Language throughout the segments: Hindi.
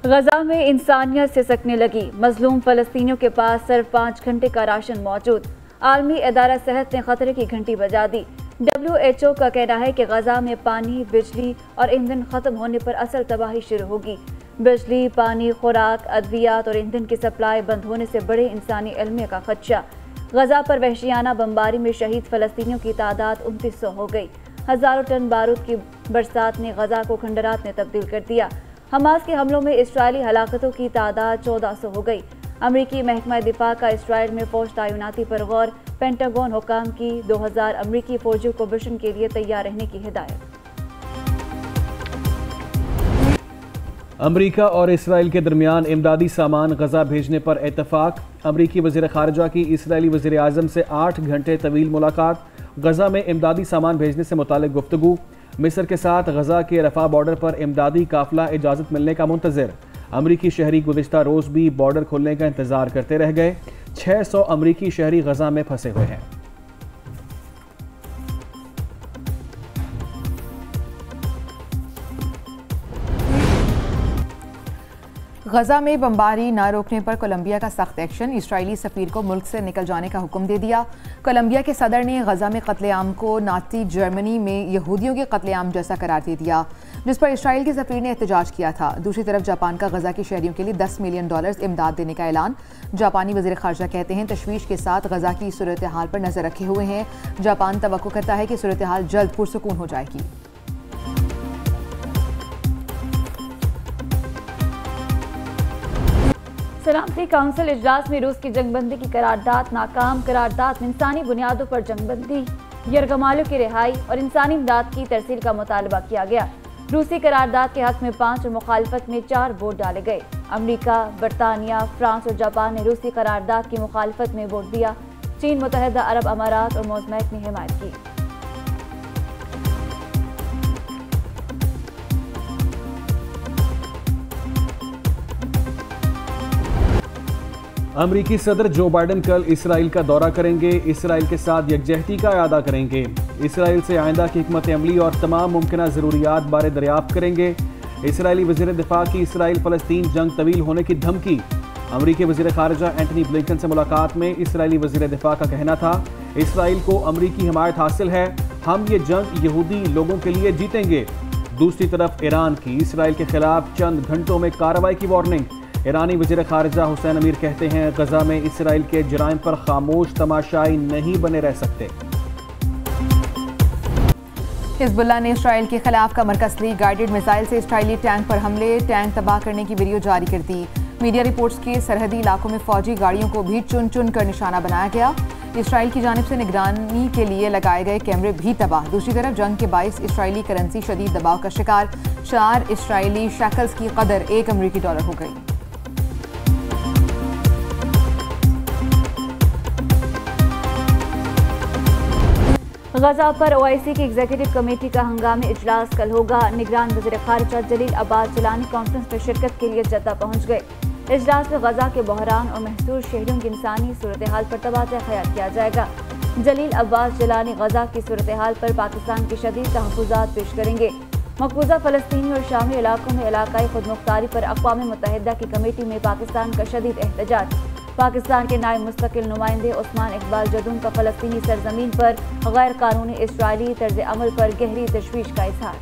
गजा में इंसानियत से सकने लगी। मजलूम फ़लस्तीनियों के पास सिर्फ 5 घंटे का राशन मौजूद। आलमी इदारा सेहत ने खतरे की घंटी बजा दी। WHO का कहना है कि गजा में पानी, बिजली और ईंधन खत्म होने पर असल तबाही शुरू होगी। बिजली, पानी, खुराक, अद्वियात और ईंधन की सप्लाई बंद होने से बड़े इंसानी अलमिया का खदशा। गजा पर वहशियाना बमबारी में शहीद फ़लस्तीनियों की तादाद 2900 हो गई। हज़ारों टन बारूद की बरसात ने गजा को खंडरात में तब्दील कर दिया। हमास के हमलों में इसराइली हलाकतों की तादाद 1400 हो गई। अमरीकी महकमा दिफा का इसराइल में फौज तैनाती पर गौर। पेंटागन हुकाम की 2000 अमरीकी फौजियों को मिशन के लिए तैयार रहने की हिदायत। अमरीका और इसराइल के दरमियान इमदादी सामान गजा भेजने पर इत्तफाक। अमरीकी वज़ीर ख़ारिजा की इसराइली वज़ीर आज़म से 8 घंटे तवील मुलाकात। गजा में इमदादी सामान भेजने से मुतालिक गुफ्तगू। मिस्र के साथ गजा के रफा बॉर्डर पर इमदादी काफिला इजाज़त मिलने का मुंतज़िर। अमरीकी शहरी गुज़िश्ता रोज़ भी बॉर्डर खुलने का इंतज़ार करते रह गए। 600 अमरीकी शहरी गजा में फंसे हुए हैं। गजा में बमबारी न रोकने पर कोलंबिया का सख्त एक्शन। इजरायली सफीर को मुल्क से निकल जाने का हुक्म दे दिया। कोलंबिया के सदर ने गजा में कत्लेआम को नाज़ी जर्मनी में यहूदियों के कत्लेआम जैसा करार दे दिया, जिस पर इजराइल के सफीर ने एहतजाज किया था। दूसरी तरफ जापान का गजा के शहरियों के लिए $10 मिलियन इमदाद देने का ऐलान। जापानी वज़ीर ख़ारिजा कहते हैं तशवीश के साथ गजा की सूरत हाल पर नज़र रखे हुए हैं। जापान तवक्को करता है कि सूरत हाल जल्द पुरसुकून हो जाएगी। सलामती काउंसिल इजलास में रूस की जंगबंदी की करारदाद नाकाम। करारदाद में इंसानी बुनियादों पर जंगबंदी, यरगमालों की रिहाई और इंसानी इमदाद की तरसील का मुतालबा किया गया। रूसी करारदाद के हक में 5 और मुखालफत में 4 वोट डाले गए। अमरीका, बरतानिया, फ्रांस और जापान ने रूसी करारदाद की मुखालफत में वोट दिया। चीन, मुत्तहिदा अरब अमारात और मोज़मेक ने हिमायत की। अमरीकी सदर जो बाइडन कल इसराइल का दौरा करेंगे। इसराइल के साथ यकजहती का अदा करेंगे। इसराइल से आइंदा की हिकमत अमली और तमाम मुमकिन ज़रूरियात बारे दरियाफ्त करेंगे। इसराइली वज़ीर दिफा की इसराइल फ़लस्तीन जंग तवील होने की धमकी। अमरीकी वज़ीर ख़ारिजा एंटनी ब्लिंकन से मुलाकात में इसराइली वज़ीर दिफा का कहना था इसराइल को अमरीकी हिमायत हासिल है, हम ये जंग यहूदी लोगों के लिए जीतेंगे। दूसरी तरफ ईरान की इसराइल के खिलाफ चंद घंटों में कार्रवाई की वार्निंग। ईरानी वज़ीर ख़ारिजा हुसैन अमीर कहते हैं गजा में इसराइल के जराइम पर खामोश तमाशाई नहीं बने रह सकते। हिज़्बुल्लाह ने इसराइल के खिलाफ कमर कस ली। गाइडेड मिसाइल से इसराइली टैंक पर हमले, टैंक तबाह करने की वीडियो जारी कर दी। मीडिया रिपोर्ट्स के सरहदी इलाकों में फौजी गाड़ियों को भी चुन चुन कर निशाना बनाया गया। इसराइल की जानिब से निगरानी के लिए लगाए गए कैमरे भी तबाह। दूसरी तरफ जंग के बाइस इसराइली करेंसी शदीद दबाव का शिकार। 4 इसराइली शैकल्स की कदर $1 अमरीकी हो गई। गजा पर OIC की एग्जीक्यूटिव कमेटी का हंगामी इजलास कल होगा। निगरान वज़ीर ख़ारिजा जलील अब्बास जिलानी कॉन्फ्रेंस में शिरकत के लिए जद्दा पहुँच गए। इजलास में गजा के बहरान और महसूर शहरों की इंसानी सूरत हाल पर तबादला ख्याल किया जाएगा। जलील अब्बास जिलानी गजा की सूरत हाल पर पाकिस्तान की शदीद तहफ़्फ़ुज़ात पेश करेंगे। मक़बूज़ा फ़लस्तीनी और शामी इलाकों में इलाकाई खुदमुख्तारी पर अक़वाम मुत्तहिदा की कमेटी में पाकिस्तान का शदीद एहतजाज। पाकिस्तान के नायब मुस्तकिल नुमाइंदे उस्मान इकबाल जदून का फ़लस्तीनी सरजमीन पर गैर कानूनी इसराइली तर्ज अमल पर गहरी तशवीश का इज़हार।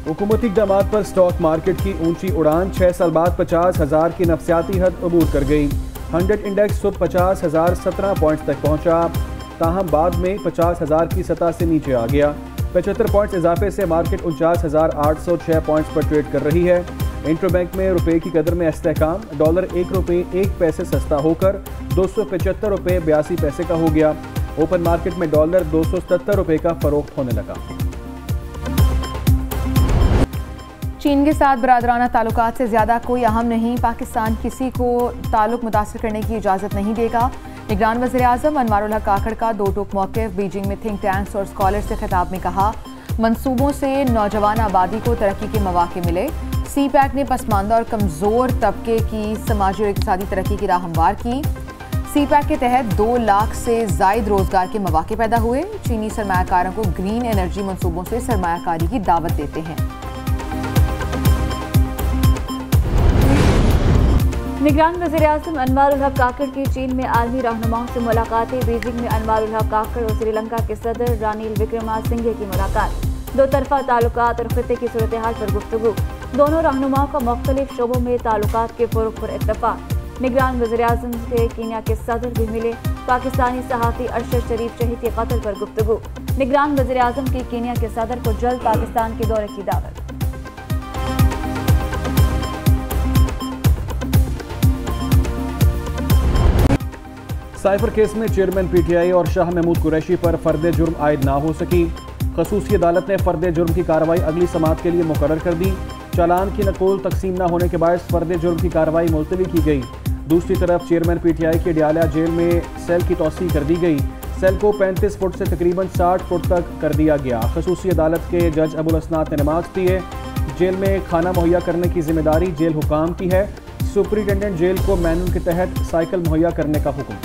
हुकूमती इक़दामात पर स्टॉक मार्केट की ऊंची उड़ान। 6 साल बाद 50,000 की नफसियाती हद अबूर कर गई। 100 इंडेक्स सुबह 50,017 पॉइंट्स तक पहुंचा, ताहम बाद में 50,000 की सतह से नीचे आ गया। 75 पॉइंट्स इजाफे से मार्केट 49,806 पॉइंट्स पर ट्रेड कर रही है। इंटरबैंक में रुपए की कदर में इस्तेहकाम। डॉलर ₹1 सस्ता होकर ₹275.82 का हो गया। ओपन मार्केट में डॉलर ₹277 का फरोख्त होने लगा। चीन के साथ बरादराना ताल्लुकात से ज़्यादा कोई अहम नहीं। पाकिस्तान किसी को ताल्लुक मुतासर करने की इजाज़त नहीं देगा। निगरान वज़ीर आज़म अनवारुल हक काकड़ का दो टूक मौक़िफ़। बीजिंग में थिंक टैंक्स और स्कॉलर से खिताब में कहा मंसूबों से नौजवान आबादी को तरक्की के मौक़े मिले। CPEC ने पसमानदा और कमज़ोर तबके की समाजी और इक़्तिसादी तरक्की की राह हमवार की। CPEC के तहत 2 लाख से ज़ायद रोज़गार के मौक़े पैदा हुए। चीनी सरमायाकारों को ग्रीन एनर्जी मंसूबों से सरमायाकारी की दावत देते हैं। निगरान वज़ीर-ए-आज़म अनवारुल हक काकड़ की चीन में आलमी रहनुमाओं से मुलाकातें। बीजिंग में अनवारुल हक काकड़ और श्रीलंका के सदर रानिल विक्रमासिंघे की मुलाकात। दो तरफा ताल्लुकात और खित्ते की सूरत हाल पर गुफ्तगू। दोनों रहनुमाओं का मुख्तलिफ शोबों में ताल्लुकात के फ़रोग़ पर इत्तफ़ाक़। निगरान वज़ीर-ए-आज़म से कीनिया के सदर भी मिले। पाकिस्तानी सहाफ़ी अरशद शरीफ शहीद के कत्ल पर गुफ्तगू। निगरान वज़ीर-ए-आज़म की कीनिया के सदर को जल्द पाकिस्तान के दौरे की दावत। साइफर केस में चेयरमैन पीटीआई और शाह महमूद कुरैशी पर फर्द जुर्म आयद ना हो सकी। खसूसी अदालत ने फर्द जुर्म की कार्रवाई अगली समात के लिए मुकर्रर कर दी। चालान की नकुल तकसीम न होने के बायस फर्द जुर्म की कार्रवाई मुलतवी की गई। दूसरी तरफ चेयरमैन पीटीआई के डियाला जेल में सेल की तोसी कर दी गई। सेल को 35 फुट से तकरीबन 60 फुट तक कर दिया गया। खसूसी अदालत के जज अबुल असनाद ने नमाज दिए। जेल में खाना मुहैया करने की जिम्मेदारी जेल हुकाम की है। सुपरिटेंडेंट जेल को मैनुअल के तहत साइकिल मुहैया करने का हुक्म।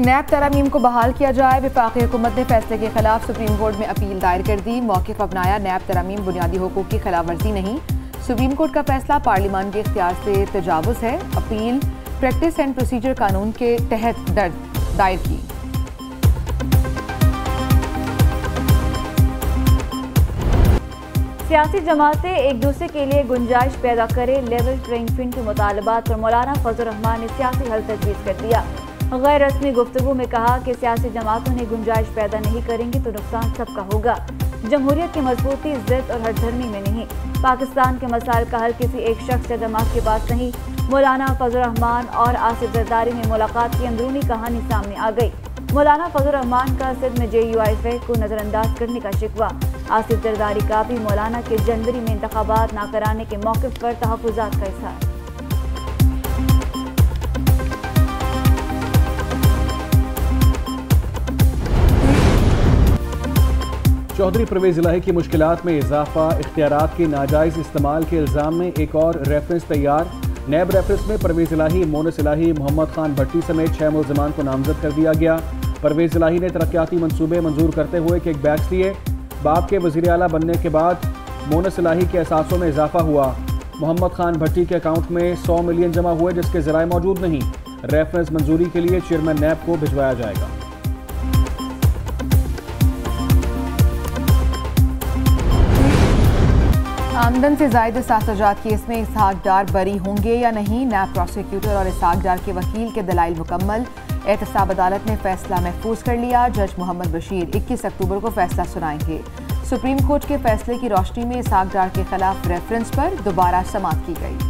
नैब तरमीम को बहाल किया जाए। वफाकी हुकूमत ने फैसले के खिलाफ सुप्रीम कोर्ट में अपील दायर कर दी। मौक़िफ़ अपनाया, नैब तरमीम बुनियादी हुकूक की खिलाफ वर्जी नहीं। सुप्रीम कोर्ट का फैसला पार्लियामान के इख्तियार से तजावुज़ है। अपील प्रैक्टिस एंड प्रोसीजर कानून के तहत दायर की। सियासी जमातें एक दूसरे के लिए गुंजाइश पैदा करें। लेवल प्लेइंग फील्ड के मुतालबात पर मौलाना फजल रहमान ने सियासी हल तजवीज़ कर दिया। गैर रस्मी गुफ्तगू में कहा कि सियासी जमातों ने गुंजाइश पैदा नहीं करेंगी तो नुकसान सबका होगा। जमहूरियत की मजबूती जिद और हठधर्मी में नहीं। पाकिस्तान के मसाइल का हल किसी एक शख्स या जमात के पास नहीं। मौलाना फजल रहमान और आसिफ जरदारी में मुलाकात की अंदरूनी कहानी सामने आ गई। मौलाना फजल रहमान का सिंध में JUIF को नज़रअंदाज करने का शिकवा। आसिफ जरदारी का भी मौलाना के जनवरी में इंतखाबात ना कराने के मौक़िफ़ पर तहफ़्फ़ुज़ात का इज़हार। चौधरी परवेज़ इलाही की मुश्किलात में इजाफा। इख्तियारात के नाजायज़ इस्तेमाल के इल्ज़ाम में एक और रेफरेंस तैयार। नैब रेफरेंस में परवेज़ इलाही, मोनस इलाही, मोहम्मद खान भट्टी समेत 6 मुल्ज़मान को नामजद कर दिया गया। परवेज़ इलाही ने तरक्याती मंसूबे मंजूर करते हुए किक बैक्स दिए। बाप के वज़ीर आला बनने के बाद मोनस इलाही के एहसासों में इजाफा हुआ। मोहम्मद खान भट्टी के अकाउंट में 100 मिलियन जमा हुए जिसके ज़राए मौजूद नहीं। रेफरेंस मंजूरी के लिए चेयरमैन नैब को भिजवाया जाएगा। आमदन से ज़ायद साख्तजात केस में इसहाक डार बरी होंगे या नहीं। नैब प्रोसिक्यूटर और इसहाक डार के वकील के दलाइल मुकम्मल। एहतसाब अदालत ने फैसला महफूज कर लिया। जज मोहम्मद बशीर 21 अक्टूबर को फैसला सुनाएंगे। सुप्रीम कोर्ट के फैसले की रोशनी में इसहाक डार के खिलाफ रेफरेंस पर दोबारा समाअत की गई।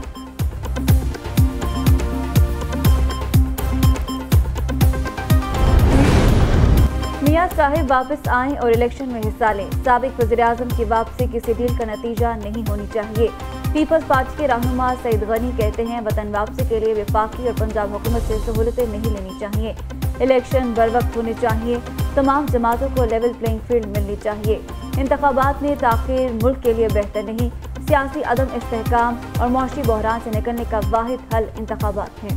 मियां साहिब वापस आएं और इलेक्शन में हिस्सा लें। साबिक वज़ीर-ए-आज़म की वापसी किसी डील का नतीजा नहीं होनी चाहिए। पीपल्स पार्टी के रहनुमा सईद गनी कहते हैं वतन वापसी के लिए वफाकी और पंजाब हुकूमत से सहूलतें नहीं लेनी चाहिए। इलेक्शन बर वक्त होने चाहिए। तमाम जमातों को लेवल प्लेइंग फील्ड मिलनी चाहिए। इंतखाबात में ताख़ीर मुल्क के लिए बेहतर नहीं। सियासी अदम इस्तेहकाम और मुआशी बहरान से निकलने का वाहिद हल इंतखाबात है।